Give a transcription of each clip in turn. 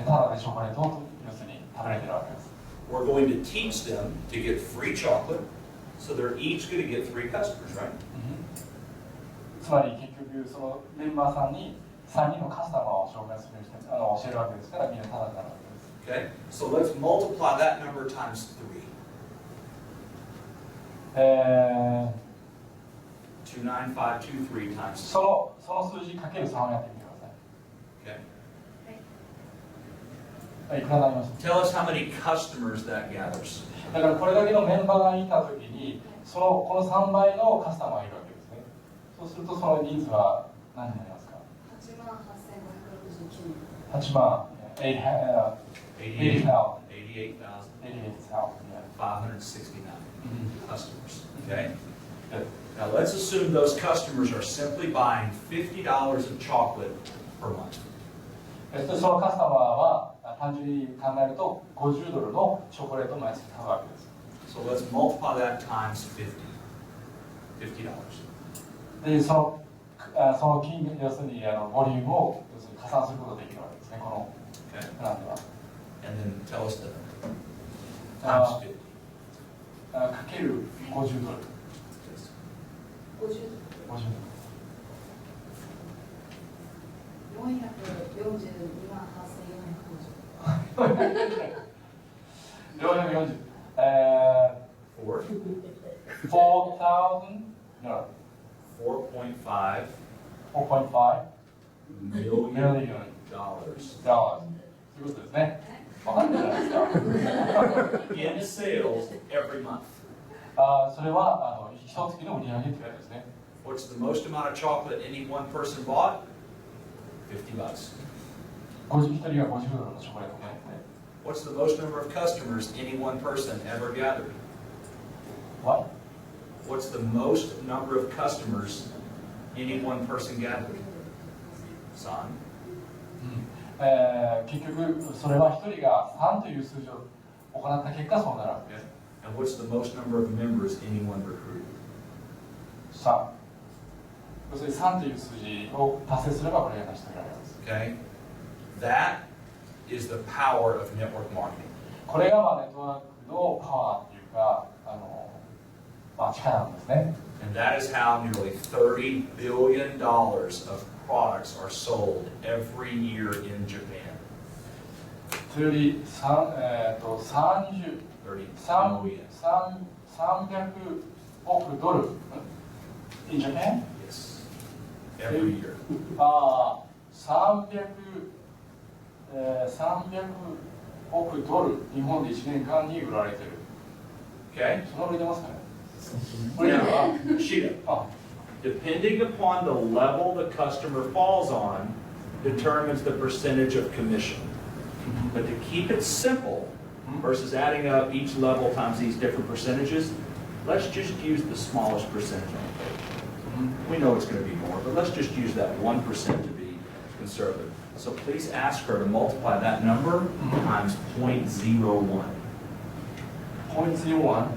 タダでチョコレートを要するに食べれてるわけです。We're going to teach them to get free chocolate, so they're each going to get 3 customers, right? つまり結局そのメンバーさんに3人のカスタマーを紹介する人教えるわけですからみんなタダになるわけです。Okay, so let's multiply that number times 3. 29523 times その数字かける3をやってみてください。 Okay. いくらになりました？ Tell us how many customers that gathers. だからこれだけのメンバーがいたときにこの3倍のカスタマーがいるわけですね。そうするとその人数は何になりますか？8万88,569 customers. Okay? Now let's assume those customers are simply buying $50 of chocolate per month. そのカスタマーは単純に考えると50ドルのチョコレートを毎月買うわけです。So let's multiply that times $50. でその金額要するにボリュームを要するに加算することができるわけですね、このプランでは。And then tell us the times 50. かける50ドル。50ドル。442万8000 4.5 million dollars ということですね。わかんないじゃないですか。in sales every month. それは一月の売り上げってやつですね。What's the most amount of chocolate any one person bought? $50. 1人が50ドルのチョコレートを買って。What's the most number of customers any one person ever gathered? What? What's the most number of customers any one person gathered? Son? 結局それは1人が3という数字を行った結果そうなるわけです。And what's the most number of members anyone recruited? 3。要するに3という数字を達成すればこれが成し遂げられます。Okay? That is the power of network marketing. これがネットワークのパワーっていうか力なんですね。And that is how nearly $30 billion of products are sold every year in Japan. 300億ドル in Japan? Yes. Every year. 300億ドル日本で1年間に売られてる。Okay? その売れてますかね？ Now, Sheeta, depending upon the level the customer falls on, determines the percentage of commission. But to keep it simple, versus adding up each level times these different percentages, let's just use the smallest percentage on the page. We know it's going to be more, but let's just use that 1% to be conservative. So please ask her to multiply that number times 0.01. 0.01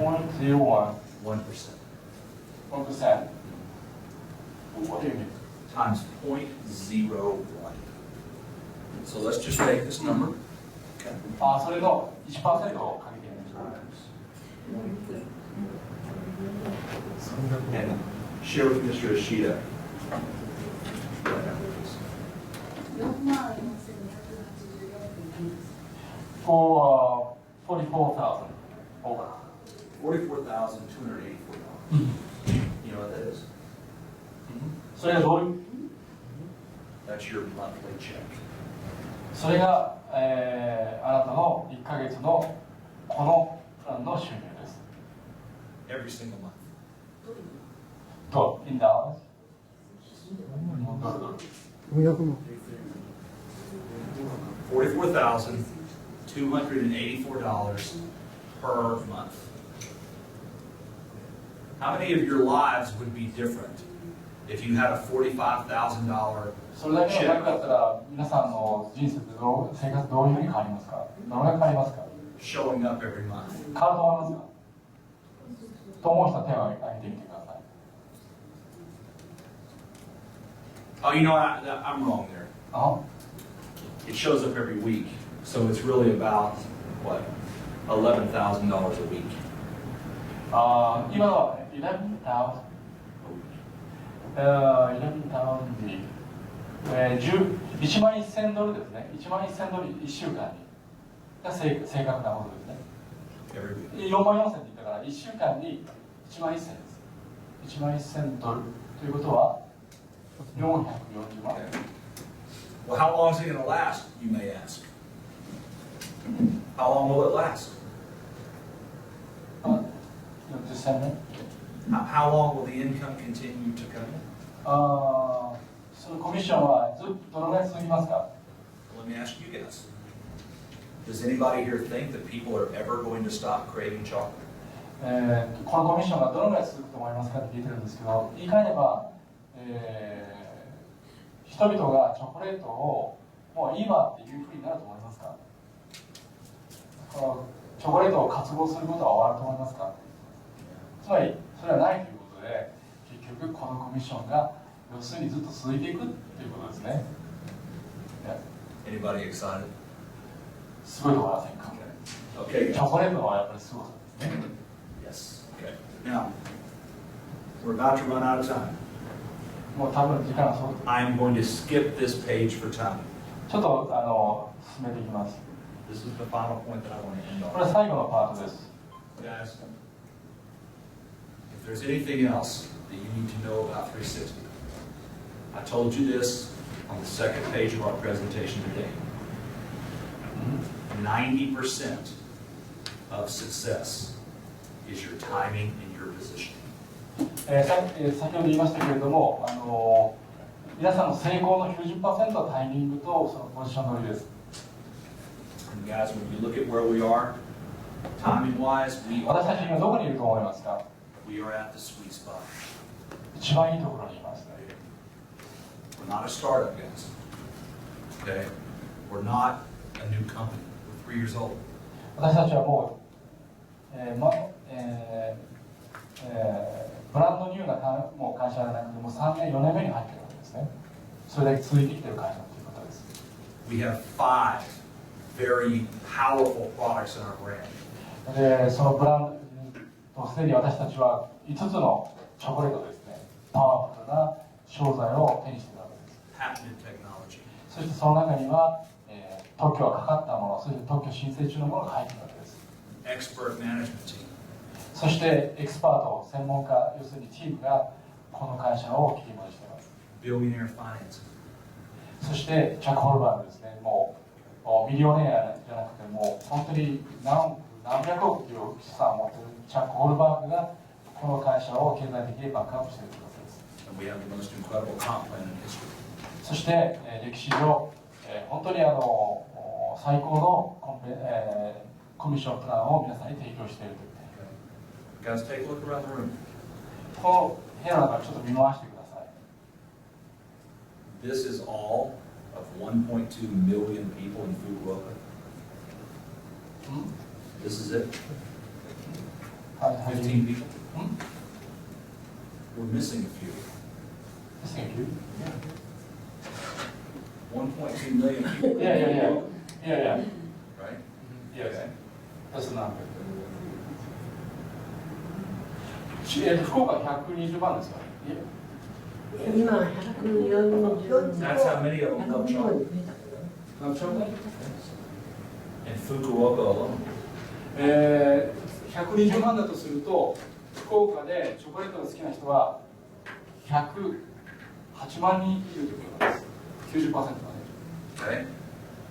1%. 1%. What do you mean? Times 0.01. So let's just take this number. Okay. それの 1% をかけてみましょう。 And share with Mr. Ishida. For 44,000 over. $44,284. You know what that is? それがどういう？ That's your monthly check. それが、あなたの1ヶ月のこのプランの収入です。 Every single month. と、in dollars? $44,284 per month. How many of your lives would be different if you had a $45,000 それだけの check? 額だったら皆さんの人生って生活どういうふうに変わりますか？どのぐらい変わりますか？ Showing up every month. 変わると思いますか？と思う人は手を挙げてみてください。Oh, you know what? I'm wrong there. It shows up every week, so it's really about what, $11,000 a week. 今のは11,000 1万1000ドルですね。1万1000ドル1週間にが正確なことですね。4万4000って言ったから1週間に1万1000です。1万1000ドルということは440万。Well, how long is it going to last, you may ask? How long will it last? 40年。How long will the income continue to come in? そのコミッションはずっとどのぐらい続きますか？ Let me ask you guys. Does anybody here think that people are ever going to stop craving chocolate? このコミッションがどのぐらい続くと思いますかって聞いてるんですけど、言い換えれば、人々がチョコレートをもういいわっていうふうになると思いますか？このチョコレートを渇望することは終わると思いますか？つまりそれはないということで、結局このコミッションが要するにずっと続いていくということですね。Anybody excited? すごいと思いませんか？ Okay. チョコレートのやっぱりすごさですね。Yes. Okay. Now, we're about to run out of time. もう多分時間がそう。I'm going to skip this page for time. ちょっと進めていきます。This is the final point that I want to end これ on. は最後のパートです。 Guys, if there's anything else that you need to know about 360, I told you this on the second page of our presentation today. 90% of success is your timing and your position. 先ほど言いましたけれども、皆さんの成功の 90% はタイミングとそのポジション取りです。And guys, when you look at where we are, timing-wise, 私たち今どこにいると思いますか？ we are at the sweet spot. 一番いいところにいますね。We're not a startup, guys. Okay? We're not a new company. We're 3 years old. 私たちはもう、ブランドニューなもう会社じゃなくてもう3年4年目に入っているわけですね。それだけ続いてきている会社ということです。We have 5 very powerful products in our brand. でそのブランドすでに私たちは5つのチョコレートですね、パワフルな商材を手にしているわけです。Patented technology. そしてその中には、特許がかかったもの、そして特許申請中のものが入っているわけです。Expert management team. そしてエキスパート、専門家、要するにチームがこの会社を切り盛りしています。Billionaire financing. そしてチャック・ホルバーグですね、もうミリオネアじゃなくてもう本当に何百億という資産を持っているチャック・ホルバーグがこの会社を経済的にバックアップしているということです。And we have the most incredible comp plan in history. そして歴史上本当に最高のコミッションプランを皆さんに提供しているという。Guys, take a look around the room. この部屋の中をちょっと見回してください。This is all of 1.2 million people in Fukuoka. This is it. 15 people. We're missing a few. Thank you. 1.2 million people. Yeah. Right? Yes. That's not good. 福岡120万ですかね。今140。 That's how many of them love chocolate. In Fukuoka alone. 120万だとすると、福岡でチョコレートが好きな人は108万人いるということです。90%まで。Okay?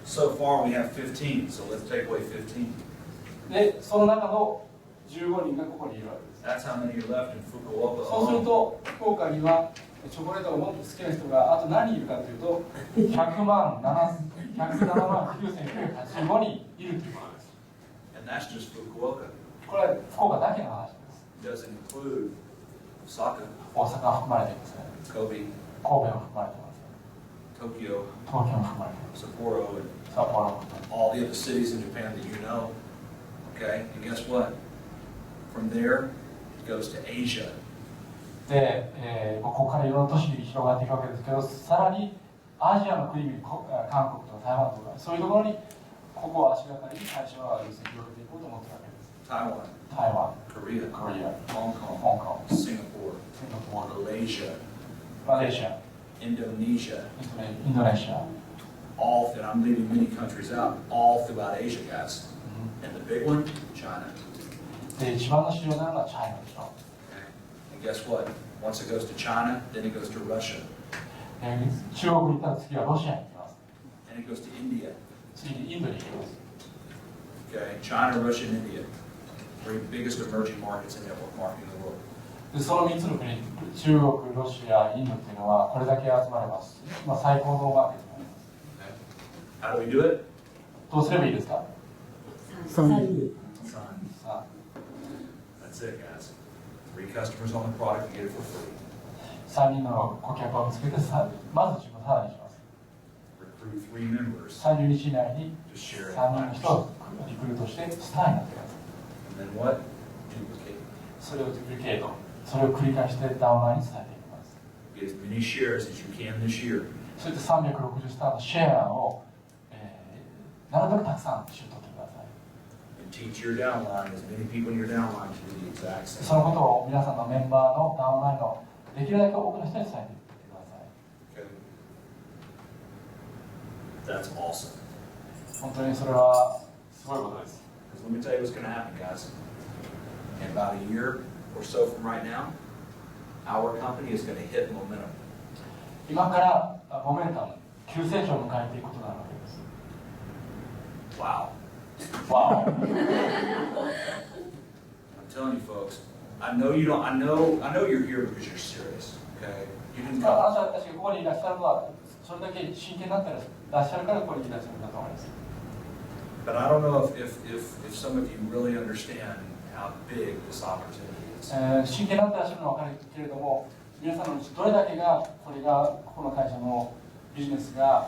So far we have 15, so let's take away 15. で、その中の15人がここにいるわけです。 That's how many are left in Fukuoka そうする alone. と、福岡にはチョコレートがもっと好きな人があと何人いるかというと、107万9985人いるということです。 And that's just Fukuoka. これは福岡だけの話です。 It doesn't include Osaka, 大阪が含まれていますね。 Kobe, 神戸も含まれています。 Tokyo, 東京も含まれています。 Sapporo, and 札幌も含まれています。 all the other cities in Japan that you know. Okay? And guess what? From there, it goes to Asia. で、ここからいろんな都市に広がっていくわけですけど、さらにアジアの国々、韓国とか台湾とか、そういうところにここを足がかりに会社は広げていこうと思ってるわけです。台湾、Korea, Hong 香 Kong, 港、 Singapore, シンガポール、 Malaysia, マレーシア、 Indonesia, インドネシア、 all, and I'm leaving many countries out, all throughout Asia, guys. And the big one, China. で、一番の市場になるのはチャイナでしょ。 Okay? And guess what? Once it goes to China, then it goes to Russia. 中国に行ったら次はロシアに行きます。 And it goes to India. 次にインドに行きます。 Okay? China, Russia, and India. Three biggest emerging markets in network marketing in the world. でその3つの国、中国、ロシア、インドっていうのはこれだけ集まれば、最高のマーケットになります。 How do we do it? どうすればいいですか？3人 さあ That's it, guys. 3 customers on the product, you get it for free. 3人の顧客を見つけてまず自分をタダにします。 Recruit 3 members 30日以内に to share 3 it. 人の人をリクルートしてスターになってください。 And then what? Duplicate. それをデュプリケート、それを繰り返してダウンラインに伝えていきます。 Get as many shares as you can this year. そういった360スターのシェアを、なるべくたくさん一緒に取ってください。 And teach your downline, as many people in your downline to do the exact そ same. のことを皆さんのメンバーのダウンラインのできるだけ多くの人に伝えていってください。 Okay? That's awesome. 本当にそれはすごいことです。 Because let me tell you what's going to happen, guys. In about a year or so from right now, our company is going to hit momentum. 今からモメンタム、急成長を迎えていくことになるわけです。 Wow. わお。 I'm telling you, folks. I know you don't. I know you're here because you're serious. Okay? You didn't あな come. たたちがここにいらっしゃるのは、それだけ真剣になってらっしゃるからここにいらっしゃるんだと思います。 But I don't know if some of you really understand how big this opportunity is. 真剣になってらっしゃるのは分かるけれども、皆さんのうちどれだけがここの会社のビジネスが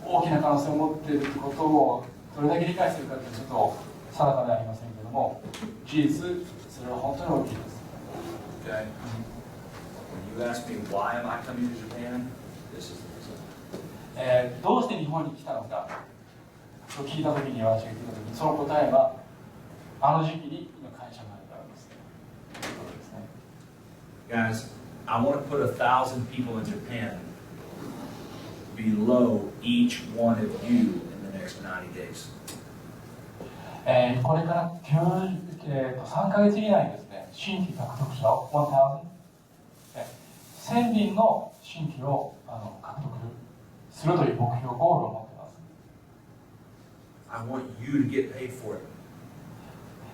大きな可能性を持っているということをどれだけ理解するかというとちょっと定かではありませんけれども、事実それは本当に大きいです。 Okay? When you ask me why am I coming to Japan, this is the reason. どうして日本に来たのかと聞いたときに私が聞いたときにその答えはあの時期に今会社があるからです。ということですね。 Guys, I want to put 1,000 people in Japan below each one of you in the next 90 days. これから3ヶ月以内にですね、新規獲得者を1000人の新規を獲得するという目標、ゴールを持っています。 I want you to get paid for it.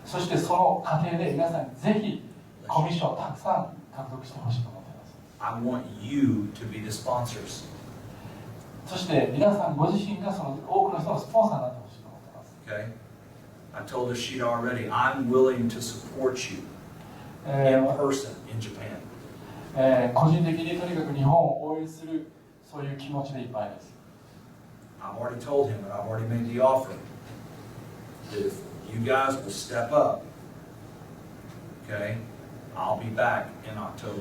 そしてその過程で皆さんにぜひコミッションをたくさん獲得してほしいと思っています。 I want you to be the sponsors. そして皆さんご自身がその多くの人のスポンサーになってほしいと思っています。 Okay? I told the sheet already. I'm willing to support you え in ー person in Japan. 個人的にとにかく日本を応援するそういう気持ちでいっぱいです。 I've already told him and I've already made the offer that if you guys will step up, okay, I'll be back in October.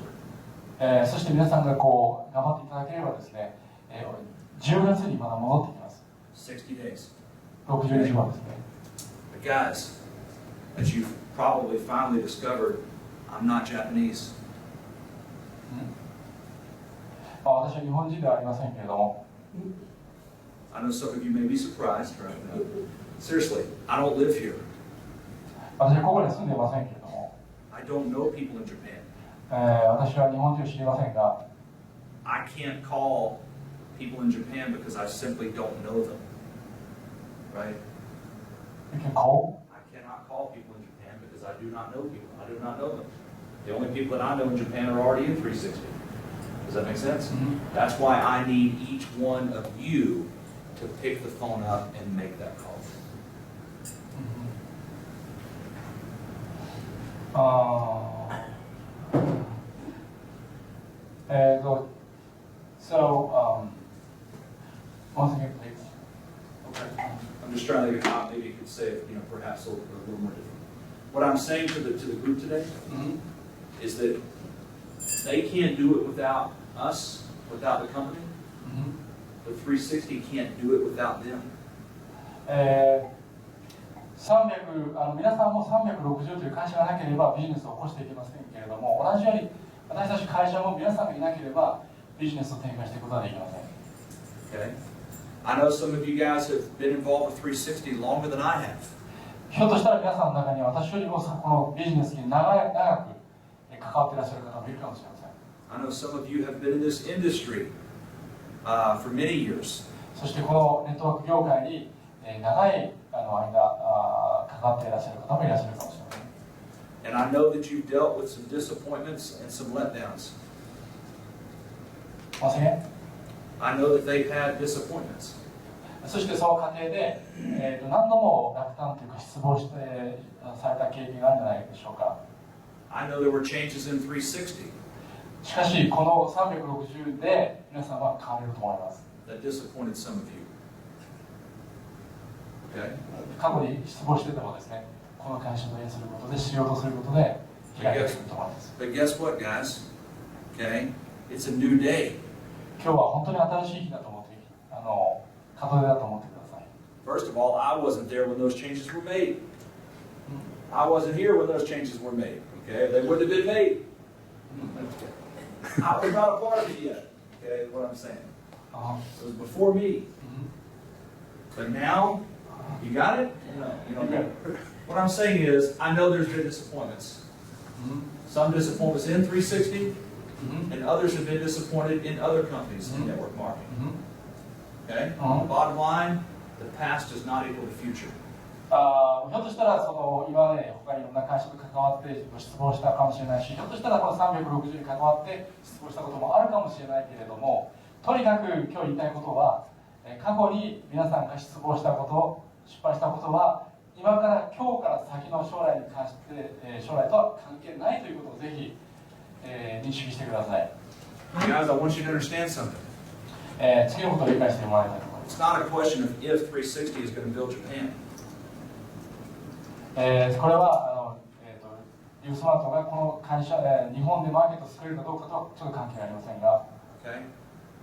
そして皆さんがこう頑張っていただければですね、10月にまだ戻ってきます。 60 days. 60日後ですね。 But guys, as you've probably finally discovered, I'm not Japanese. 私は日本人ではありませんけれども、 I know some of you may be surprised right now. Seriously, I don't live here. 私はここに住んでいませんけれども、 I don't know people in Japan. 私は日本人を知りませんが、 I can't call people in Japan because I simply don't know them. Right? You can call? I cannot call people in Japan because I do not know people. I do not know them. The only people that I know in Japan are already in 360. Does that make sense? That's why I need each one of you to pick the phone up and make that call. Once again, please. Okay. I'm just trying to think how maybe you could say it, perhaps a little more different. What I'm saying to the group today is that they can't do it without us, without the company. But 360 can't do it without them. 皆さんも360という会社がなければビジネスを起こしていけませんけれども、同じように私たち会社も皆さんがいなければビジネスを展開していくことはできません。Okay? I know some of you guys have been involved with 360 longer than I have. ひょっとしたら皆さんの中には私よりもこのビジネスに長く関わっていらっしゃる方もいるかもしれません。I know some of you have been in this industry for many years. そしてこのネットワーク業界に長い間関わっていらっしゃる方もいらっしゃるかもしれません。And I know that you've dealt with some disappointments and some letdowns. Once again? I know that they've had disappointments. そしてその過程で、何度も落胆というか失望された経験があるんじゃないでしょうか。I know there were changes in 360しかしこの360で皆さんは変われると思います。that disappointed some of you. Okay? 過去に失望しててもですね、この会社と縁することでしようとすることで開いてくると思います。But guess what, guys? Okay? It's a new day. 今日は本当に新しい日だと思って門出だと思ってください。First of all, I wasn't there when those changes were made. I wasn't here when those changes were made. Okay? They wouldn't have been made. I was not a part of it yet. Okay, is what I'm saying. It was before me. But now, you got it? No, you don't get it. What I'm saying is, I know there's been disappointments. Some disappointments in 360, and others have been disappointed in other companies in network marketing. Okay? Bottom line, the past does not equal the future. ひょっとしたら今まで他にいろんな会社と関わって失望したかもしれないし、ひょっとしたらこの360に関わって失望したこともあるかもしれないけれども、とにかく今日言いたいことは、過去に皆さんが失望したこと、失敗したことは今から今日から先の将来に関して、将来とは関係ないということをぜひ、認識してください。Guys, I want you to understand something. 次のことを理解してもらいたいと思います。 It's not a question of if 360 is going to build Japan. これはリブスマートがこの会社、日本でマーケットを作れるかどうかとはちょっと関係ありませんが、Okay?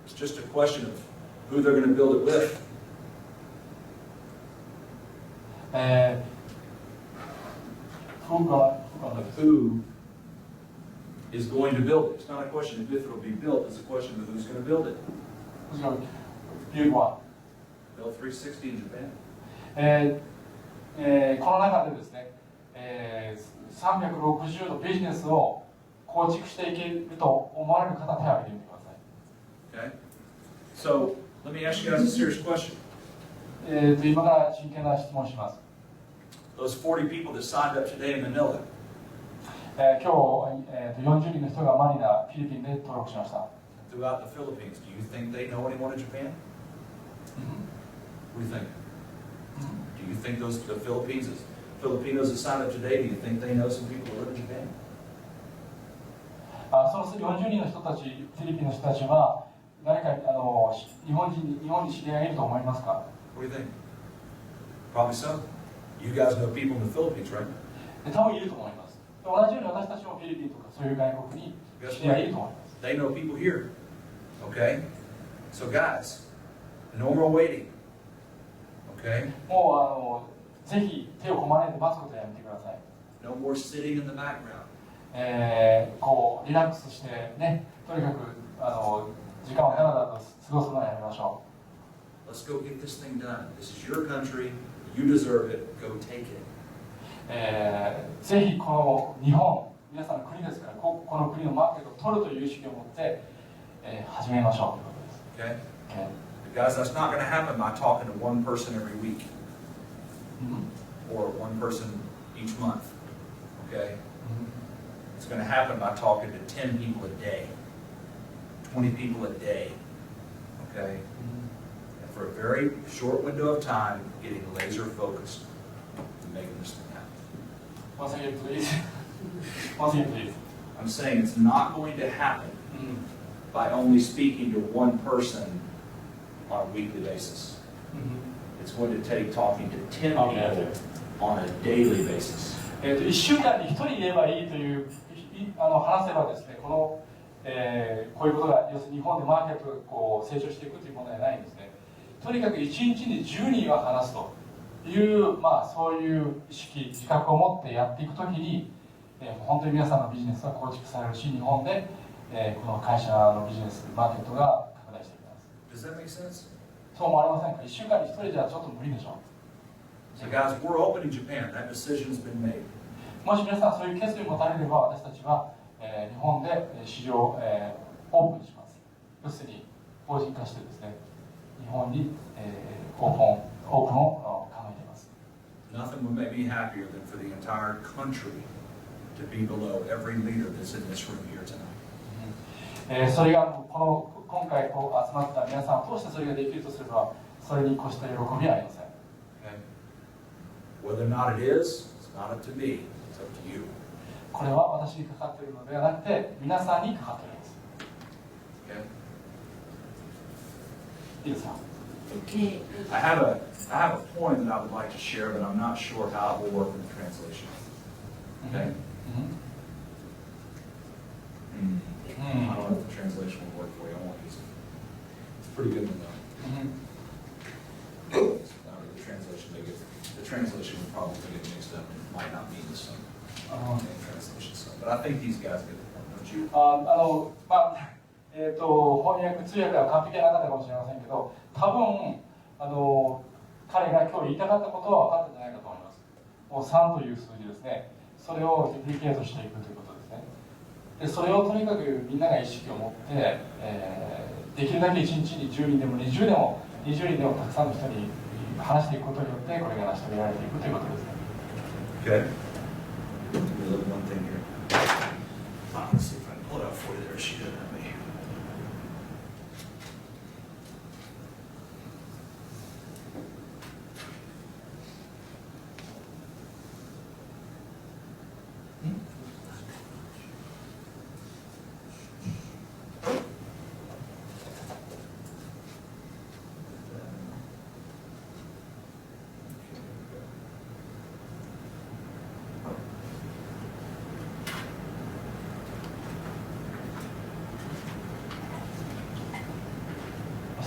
It's just a question of who they're going to build it with. Who is going to build it? It's not a question of if it will be built, it's a question of who's going to build it. Build 360 in Japan. この中でですね、360度ビジネスを構築していけると思われる方は手を挙げてみてください。Okay? So, let me ask you guys a serious question. 今から真剣な質問をします。Those 40 people that signed up today in Manila, 今日、40人の人がマニラ、フィリピンで登録しました。 throughout the Philippines, do you think they know anyone in Japan? What do you think? Do you think the Filipinos that signed up today, do you think they know some people who live in Japan? その40人の人たち、フィリピンの人たちは誰か日本に知り合いがいると思いますか？ What do you think? Probably so. You guys know people in the Philippines, right? 多分いると思います。同じように私たちもフィリピンとかそういう外国に知り合いいると思います。 They know people here. Okay? So guys, no more waiting. Okay? もうぜひ手をこまねて待つことをやめてください。 No more sitting in the background. こうリラックスしてね、とにかく時間をだらだらと過ごすのをやめましょう。Let's go get this thing done. This is your country. You deserve it. Go take it. ぜひこの日本、皆さんの国ですから、この国のマーケットを取るという意識を持って、始めましょうということです。Okay? Guys, that's not going to happen by talking to one person every week. Or one person each month. Okay? It's going to happen by talking to 10 people a day, 20 people a day. Okay? And for a very short window of time, getting laser focused and making this thing happen. Once again, please. Once again, please. I'm saying it's not going to happen by only speaking to one person on a weekly basis. It's going to take talking to 10 people on a daily basis. 1週間に1人いればいいという話せばですね、このこういうことが要するに日本でマーケットがこう成長していくという問題はないんですね。とにかく1日に10人は話すという、そういう意識自覚を持ってやっていくときに、本当に皆さんのビジネスは構築されるし、日本で、この会社のビジネスマーケットが拡大していきます。Does that make sense? そう思われませんか？1週間に1人じゃちょっと無理でしょう。So guys, we're opening Japan. That decision's been made. もし皆さんそういう決意を持たれれば、私たちは、日本で市場を、オープンします。要するに法人化してですね、日本に、オープンを考えています。Nothing would make me happier than for the entire country to be below every leader that's in this room here tonight. それが今回こう集まった皆さんを通してそれができるとすれば、それに越した喜びはありません。Okay? Whether or not it is, it's not up to me. It's up to you. これは私にかかっているのではなくて、皆さんにかかっています。Okay? いいですか？ Okay. I have a point that I would like to share, but I'm not sure how it will work in the translation. Okay? I don't know if the translation will work for you. I won't use it. It's a pretty good one though. It's not really the translation. The translation will probably get mixed up. It might not mean the same translation. So, but I think these guys get the point, don't you? 翻訳通訳は完璧なかったかもしれませんけど、多分彼が今日言いたかったことは分かったんじゃないかと思います。もう3という数字ですね。それをデュプリケートしていくということですね。でそれをとにかくみんなが意識を持って、できるだけ1日に10人でも20人でもたくさんの人に話していくことによってこれが成し遂げられていくということですね。Okay. Let me look one thing here. Let's see if I can pull it out for you there. She doesn't have me.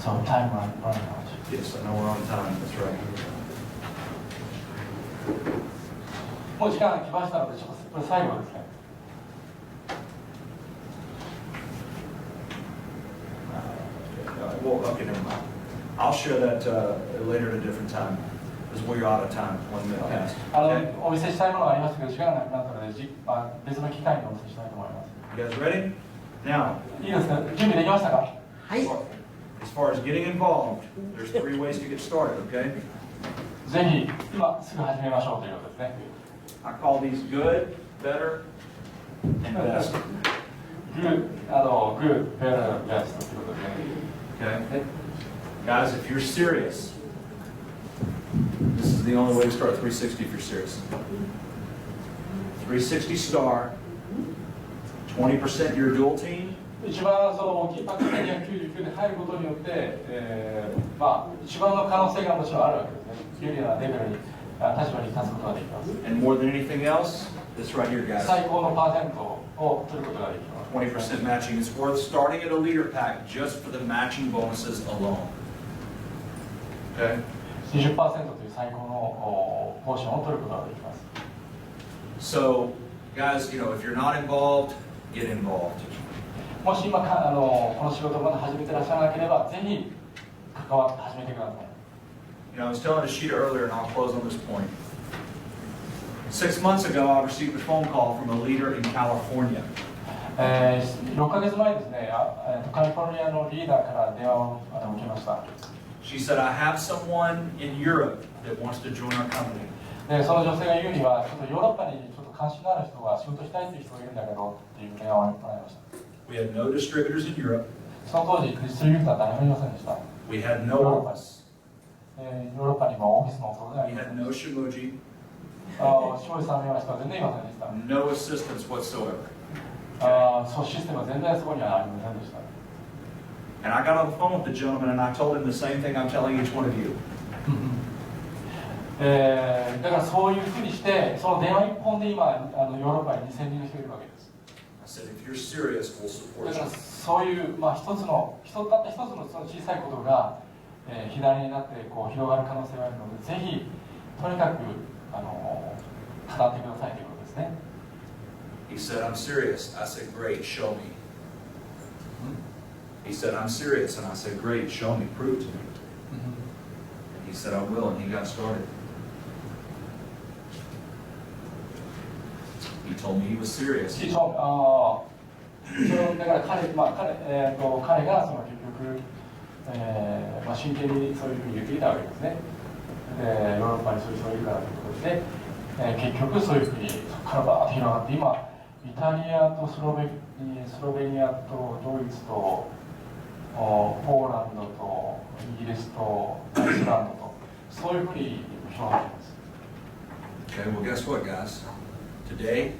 So time running out. Yes, I know we're on time. That's right. もう時間が来ましたので、ちょっとこれ最後ですね。Well, okay, never mind. I'll share that later at a different time, because we're out of time. 1 minute past. Okay. お見せしたいものがありましたけど、時間がなくなったので、別の機会にお見せしたいと思います。You guys ready? Now, いいですか？準備できましたか？はい。 as far as getting involved, there's 3 ways to get started, okay? ぜひ今すぐ始めましょうということですね。I call these good, better, and best. Good, better, best ということですね。Okay? Guys, if you're serious, this is the only way to start 360 if you're serious. 360 star, 20% your dual team. 一番その大きいパッケージ299で入ることによって、一番の可能性がもちろんあるわけですね。有利なレベルに立場に立つことができます。And more than anything else, this right here, guys. 最高のパーセントを取ることができます。20% matching. It's worth starting at a leader pack just for the matching bonuses alone. Okay? 20% という最高のポーションを取ることができます。So, guys, if you're not involved, get involved. もし今この仕事をまだ始めてらっしゃらなければ、ぜひ関わって始めてください。I was telling Ashita earlier, and I'll close on this point. 6 months ago, I received a phone call from a leader in California. 6ヶ月前ですね、カリフォルニアのリーダーから電話を受けました。She said, I have someone in Europe that wants to join our company. でその女性が言うには、ちょっとヨーロッパにちょっと関心のある人が仕事したいという人がいるんだけどっていう電話をもらいました。We had no distributors in Europe. その当時、ディストリビューター誰もいませんでした。 We had no office. ヨーロッパにもオフィスの当然あ We りま had せん。 no shimuji. 庄司さんのような人は全然いませんでした。 No assistance whatsoever. そうシステムは全然そこにはありませんでした。 And I got on the phone with the gentleman and I told him the same thing I'm telling each one of you. だからそういうふうにして、その電話一本で今ヨーロッパに2000人の人がいるわけです。I said, if you're serious, we'll support だから you. そういう、まあ、たった一つのその小さいことが、火種になってこう広がる可能性があるので、ぜひとにかく語ってくださいということですね。He said, I'm serious. I said, great, show me. He said, I'm serious. And I said, great, show me, prove to me. And he said, I will, and he got started. He told me he was serious. だから彼がその結局、まあ、真剣にそういうふうに言っていたわけですね。で、ヨーロッパにそういう人がいるからということで、結局そういうふうにそこからバーッと広がって、今、イタリアとスロベニアとドイツとポーランドとイギリスとアイスランドと、そういうふうに広がっています。Okay, well, guess what, guys? Today,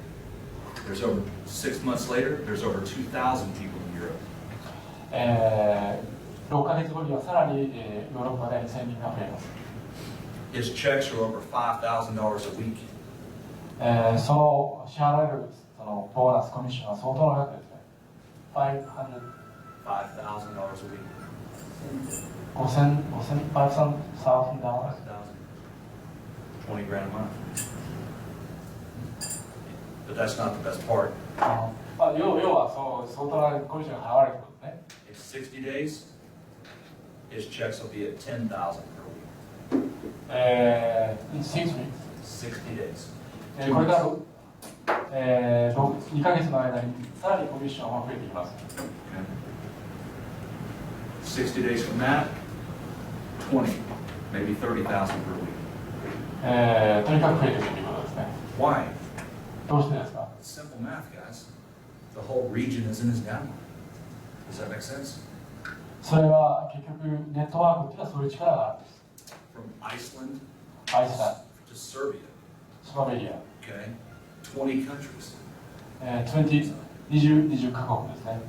there's over 6 months later, there's over 2,000 people in Europe. 6ヶ月後にはさらに、ヨーロッパで2000人が増えます。His checks are over $5,000 a week. その支払われるそのボーナスコミッションは相当な額ですね。$5,000 a week. $5,000 $20,000 a month. But that's not the best part. まあ、要は相当なコミッションが払われることですね。In 60 days, his checks will be at $10,000 per week. In 6 weeks. 60 days. これから2ヶ月の間にさらにコミッションは増えていきます。Okay. 60 days from that, 20, maybe 30,000 per week. とにかく増えていくということですね。Why? どうしてですか？ It's simple math, guys. The whole region is in his downline. Does that make sense? それは結局ネットワークというのはそういう力があるんです。From Iceland アイスラン to Serbia. ド、スロベニア、Okay. 20 countries. 20カ国ですね。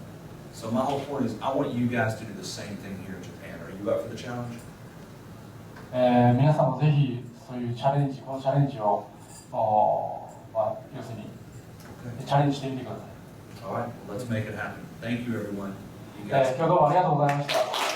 So my whole point is, I want you guys to do the same thing here in Japan. Are you up for the challenge? 皆さんもぜひそういうこのチャレンジを、まあ、要するに、チャレンジしてみてください。All right, well, let's make it happen. Thank you, everyone. You 今 guys. 日どうもありがとうございました。